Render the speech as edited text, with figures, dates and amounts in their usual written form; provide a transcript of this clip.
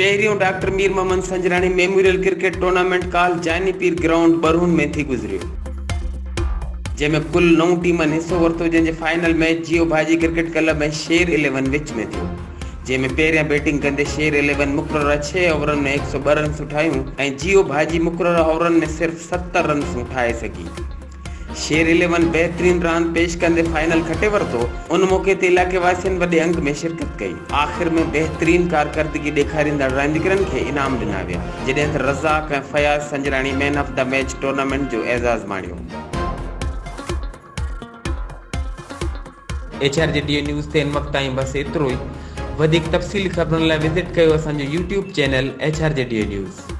पहिरियों doctor Mir Mohammad Sanjrani memorial cricket tournament काल जानी पीर ग्राउंड बरहून में थी गुजरियो, जंहिंमें कुल 9 टीमनि हिस्सो वरितो, जंहिंजे फाइनल मैच जियो भाजी क्रिकेट क्लब ऐं शेर 11 विच में थियो, जंहिंमें पहिरियां बैटिंग कंदे शेर 11 मुक़ररु 6 ओवरनि में 102 रन्स ठाहियूं ऐं जियो भाजी मुक़ररु ओवरनि में सिर्फ़ 70 रन्स ठाहे सघी। शेर 11 बेहतरीन रांदि पेश कंदे फाइनल खटे वरितो। उन मौके ते इलाके वासियुनि वॾे अंग में शिरकत कई। आख़िर में बेहतरीन कारकर्दगी ॾेखारींदड़ रांदीगरनि खे इनाम ॾिना विया, जॾहिं त रज़ाक ऐं Fayaz Sanjrani man of the match tournament जो एज़ाज़ माणियो। HRJDA न्यूज़ ते इन वक़्त ताईं बस एतिरो ई। वधीक तफ़सीली ख़बरुनि लाइ विज़िट कयो असांजो YouTube चैनल HRJDA न्यूज़।